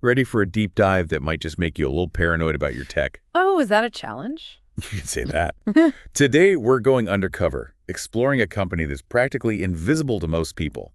Ready for a deep dive that might just make you a little paranoid about your tech? Oh, is that a challenge? You can say that. Today, we're going undercover, exploring a company that's practically invisible to most people,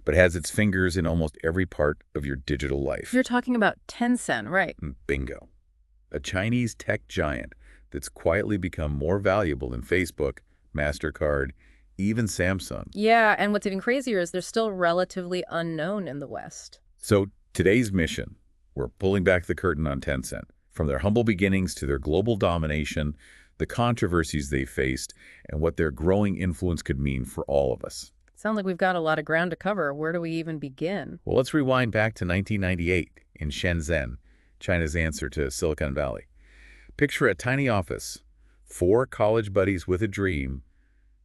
but has its fingers in almost every part of your digital life. You're talking about Tencent, right? Bingo. A Chinese tech giant that's quietly become more valuable than Facebook, MasterCard, even Samsung. Yeah, and what's even crazier is they're still relatively unknown in the West. So today's mission, we're pulling back the curtain on Tencent. From their humble beginnings to their global domination, the controversies they faced, and what their growing influence could mean for all of us. Sounds like we've got a lot of ground to cover. Where do we even begin? Well, let's rewind back to 1998 in Shenzhen, China's answer to Silicon Valley. Picture a tiny office, 4 college buddies with a dream,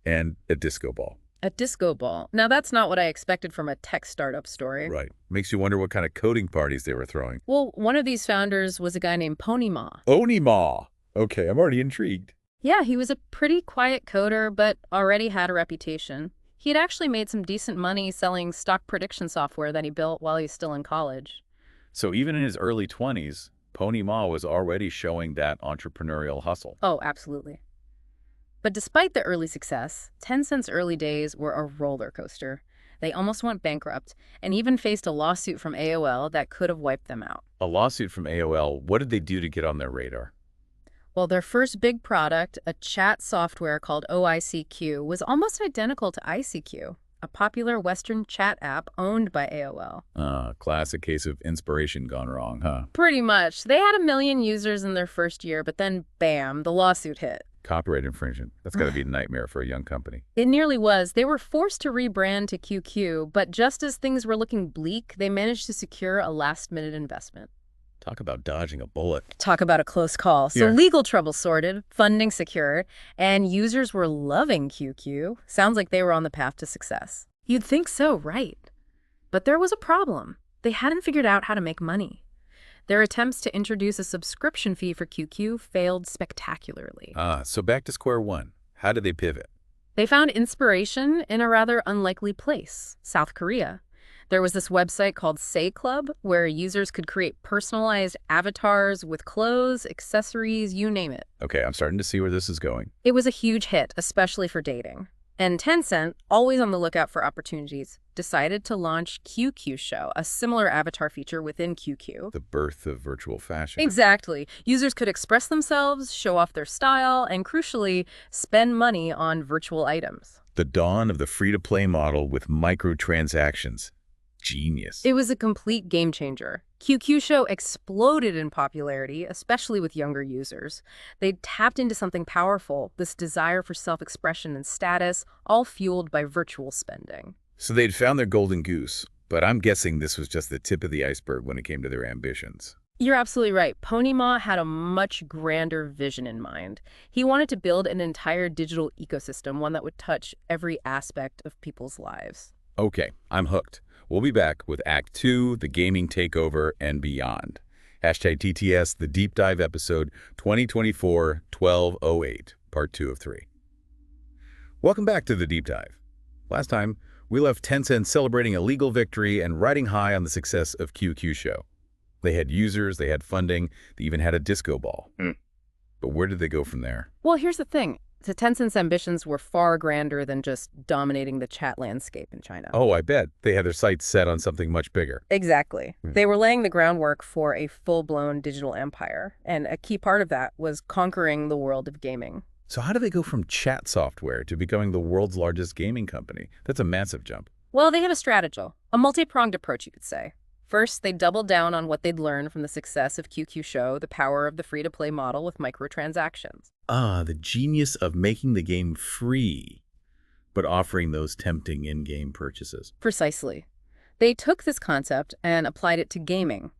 and a disco ball. A disco ball. Now, that's not what I expected from a tech startup story. Right. Makes you wonder what kind of coding parties they were throwing. Well, one of these founders was a guy named Ma. Onima. Okay, I'm already intrigued. Yeah, he was a pretty quiet coder, but already had a reputation. He had actually made some decent money selling stock prediction software that he built while he's still in college. So even in his early 20s, Pony Ma was already showing that entrepreneurial hustle. Oh, absolutely. But despite the early success, Tencent's early days were a roller coaster. They almost went bankrupt and even faced a lawsuit from AOL that could have wiped them out. A lawsuit from AOL, what did they do to get on their radar? Well, their first big product, a chat software called OICQ, was almost identical to ICQ, a popular Western chat app owned by AOL. Classic case of inspiration gone wrong, huh? Pretty much. They had 1 million users in their first year, but then, bam, the lawsuit hit. Copyright infringement. That's got to be a nightmare for a young company. It nearly was. They were forced to rebrand to QQ, but just as things were looking bleak, they managed to secure a last-minute investment. Talk about dodging a bullet. Talk about a close call. So legal trouble sorted, funding secured, and users were loving QQ. Sounds like they were on the path to success. You'd think so, right? But there was a problem. They hadn't figured out how to make money. Their attempts to introduce a subscription fee for QQ failed spectacularly. So back to square one. How did they pivot? They found inspiration in a rather unlikely place, South Korea. There was this website called Say Club where users could create personalized avatars with clothes, accessories, you name it. Okay, I'm starting to see where this is going. It was a huge hit, especially for dating. And Tencent, always on the lookout for opportunities, decided to launch QQ Show, a similar avatar feature within QQ. The birth of virtual fashion. Exactly. Users could express themselves, show off their style, and crucially, spend money on virtual items. The dawn of the free-to-play model with microtransactions. Genius. It was a complete game changer. QQ Show exploded in popularity, especially with younger users. They tapped into something powerful, this desire for self-expression and status, all fueled by virtual spending. So they'd found their golden goose, but I'm guessing this was just the tip of the iceberg when it came to their ambitions. You're absolutely right. Pony Ma had a much grander vision in mind. He wanted to build an entire digital ecosystem, one that would touch every aspect of people's lives. Okay, I'm hooked. We'll be back with Act 2, the gaming takeover, and beyond. Hashtag TTS, the deep dive episode 2024-1208, part 2 of 3. Welcome back to the deep dive. Last time, we left Tencent celebrating a legal victory and riding high on the success of QQ Show. They had users, they had funding, they even had a disco ball. But where did they go from there? Well, here's the thing. So Tencent's ambitions were far grander than just dominating the chat landscape in China. Oh, I bet. They had their sights set on something much bigger. Exactly. They were laying the groundwork for a full-blown digital empire, and a key part of that was conquering the world of gaming. So how do they go from chat software to becoming the world's largest gaming company? That's a massive jump. Well, they had a strategy, a multi-pronged approach, you could say. First, they doubled down on what they'd learned from the success of QQ Show, the power of the free-to-play model with microtransactions. The genius of making the game free, but offering those tempting in-game purchases. Precisely. They took this concept and applied it to gaming.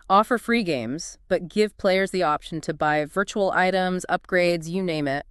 Offer free games, but give players the option to buy virtual items, upgrades, you name it.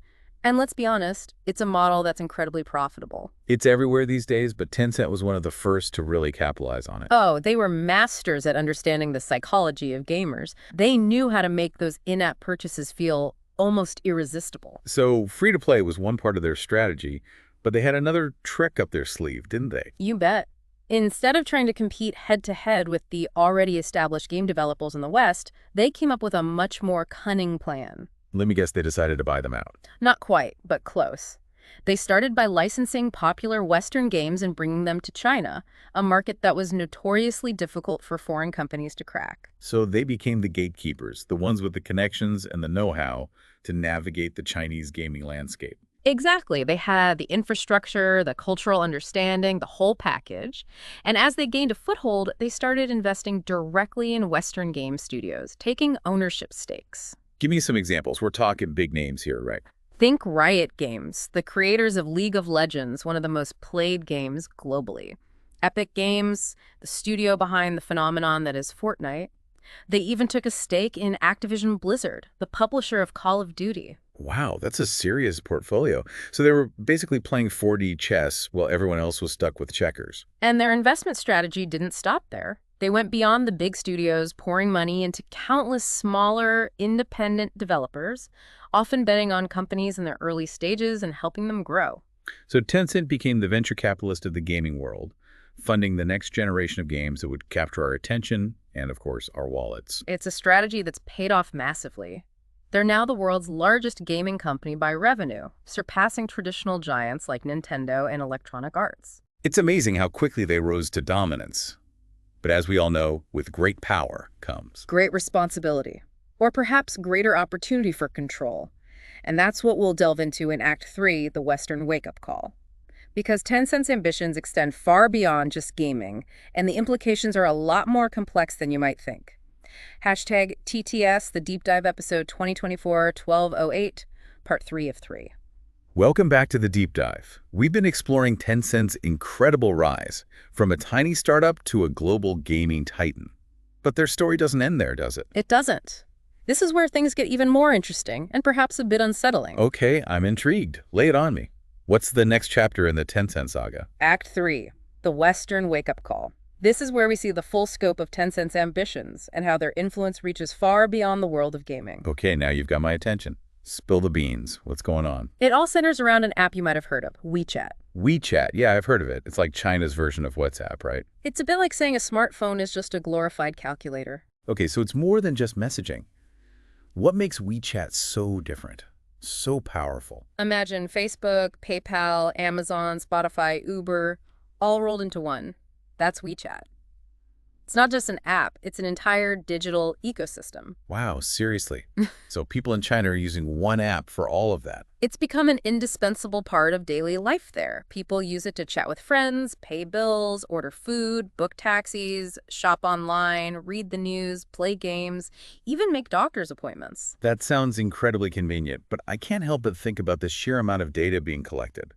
And let's be honest, it's a model that's incredibly profitable. It's everywhere these days, but Tencent was one of the first to really capitalize on it. Oh, they were masters at understanding the psychology of gamers. They knew how to make those in-app purchases feel almost irresistible. So free-to-play was one part of their strategy, but they had another trick up their sleeve, didn't they? You bet. Instead of trying to compete head-to-head with the already established game developers in the West, they came up with a much more cunning plan. Let me guess they decided to buy them out. Not quite, but close. They started by licensing popular Western games and bringing them to China, a market that was notoriously difficult for foreign companies to crack. So they became the gatekeepers, the ones with the connections and the know-how to navigate the Chinese gaming landscape. Exactly. They had the infrastructure, the cultural understanding, the whole package. And as they gained a foothold, they started investing directly in Western game studios, taking ownership stakes. Give me some examples. We're talking big names here, right? Think Riot Games, the creators of League of Legends, one of the most played games globally. Epic Games, the studio behind the phenomenon that is Fortnite. They even took a stake in Activision Blizzard, the publisher of Call of Duty. Wow, that's a serious portfolio. So they were basically playing 4D chess while everyone else was stuck with checkers. And their investment strategy didn't stop there. They went beyond the big studios, pouring money into countless smaller, independent developers, often betting on companies in their early stages and helping them grow. So Tencent became the venture capitalist of the gaming world, funding the next generation of games that would capture our attention and, of course, our wallets. It's a strategy that's paid off massively. They're now the world's largest gaming company by revenue, surpassing traditional giants like Nintendo and Electronic Arts. It's amazing how quickly they rose to dominance. But as we all know, with great power comes great responsibility, or perhaps greater opportunity for control. And that's what we'll delve into in Act 3, the Western Wake-Up Call. Because Tencent's ambitions extend far beyond just gaming, and the implications are a lot more complex than you might think. Hashtag TTS, the Deep Dive episode 2024-1208, part 3 of 3. Welcome back to the Deep Dive. We've been exploring Tencent's incredible rise, from a tiny startup to a global gaming titan. But their story doesn't end there, does it? It doesn't. This is where things get even more interesting and perhaps a bit unsettling. Okay, I'm intrigued. Lay it on me. What's the next chapter in the Tencent saga? Act 3, the Western Wake-Up Call. This is where we see the full scope of Tencent's ambitions and how their influence reaches far beyond the world of gaming. Okay, now you've got my attention. Spill the beans. What's going on? It all centers around an app you might have heard of, WeChat. WeChat. Yeah, I've heard of it. It's like China's version of WhatsApp, right? It's a bit like saying a smartphone is just a glorified calculator. Okay, so it's more than just messaging. What makes WeChat so different, so powerful? Imagine Facebook, PayPal, Amazon, Spotify, Uber, all rolled into one. That's WeChat. It's not just an app, it's an entire digital ecosystem. Wow, seriously. So people in China are using one app for all of that. It's become an indispensable part of daily life there. People use it to chat with friends, pay bills, order food, book taxis, shop online, read the news, play games, even make doctor's appointments. That sounds incredibly convenient, but I can't help but think about the sheer amount of data being collected.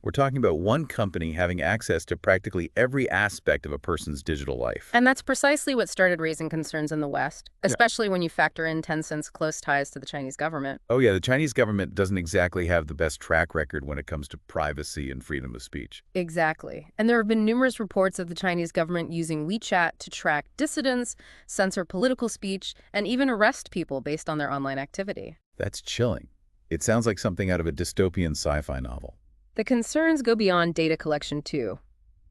We're talking about one company having access to practically every aspect of a person's digital life. And that's precisely what started raising concerns in the West, especially when you factor in Tencent's close ties to the Chinese government. Oh yeah, the Chinese government doesn't exactly have the best track record when it comes to privacy and freedom of speech. Exactly. And there have been numerous reports of the Chinese government using WeChat to track dissidents, censor political speech, and even arrest people based on their online activity. That's chilling. It sounds like something out of a dystopian sci-fi novel. The concerns go beyond data collection, too.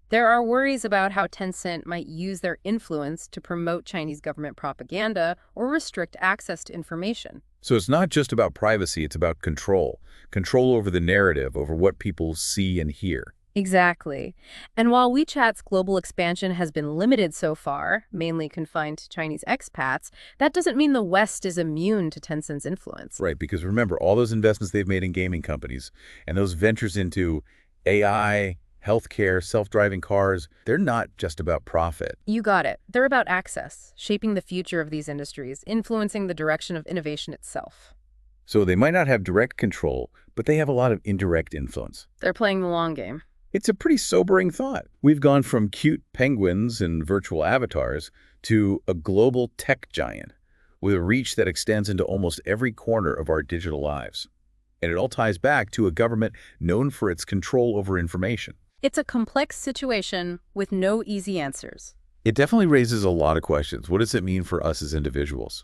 There are worries about how Tencent might use their influence to promote Chinese government propaganda or restrict access to information. So it's not just about privacy, it's about control. Control over the narrative, over what people see and hear. Exactly. And while WeChat's global expansion has been limited so far, mainly confined to Chinese expats, that doesn't mean the West is immune to Tencent's influence. Right, because remember, all those investments they've made in gaming companies and those ventures into AI, healthcare, self-driving cars, they're not just about profit. You got it. They're about access, shaping the future of these industries, influencing the direction of innovation itself. So they might not have direct control, but they have a lot of indirect influence. They're playing the long game. It's a pretty sobering thought. We've gone from cute penguins and virtual avatars to a global tech giant with a reach that extends into almost every corner of our digital lives. And it all ties back to a government known for its control over information. It's a complex situation with no easy answers. It definitely raises a lot of questions. What does it mean for us as individuals,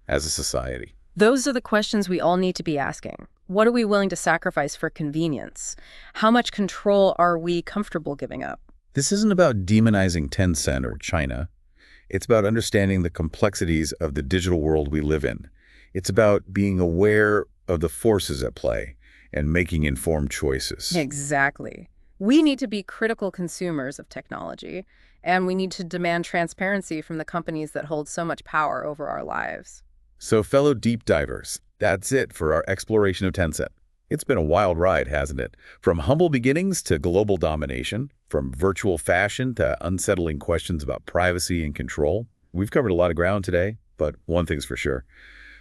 as a society? Those are the questions we all need to be asking. What are we willing to sacrifice for convenience? How much control are we comfortable giving up? This isn't about demonizing Tencent or China. It's about understanding the complexities of the digital world we live in. It's about being aware of the forces at play and making informed choices. Exactly. We need to be critical consumers of technology, and we need to demand transparency from the companies that hold so much power over our lives. So, fellow deep divers, that's it for our exploration of Tencent. It's been a wild ride, hasn't it? From humble beginnings to global domination, from virtual fashion to unsettling questions about privacy and control. We've covered a lot of ground today, but one thing's for sure.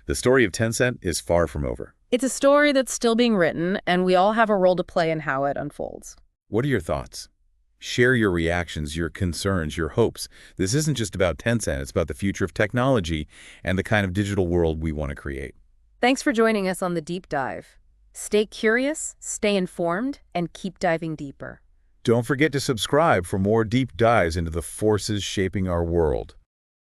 The story of Tencent is far from over. It's a story that's still being written, and we all have a role to play in how it unfolds. What are your thoughts? Share your reactions, your concerns, your hopes. This isn't just about Tencent, it's about the future of technology and the kind of digital world we want to create. Thanks for joining us on the Deep Dive. Stay curious, stay informed, and keep diving deeper. Don't forget to subscribe for more deep dives into the forces shaping our world.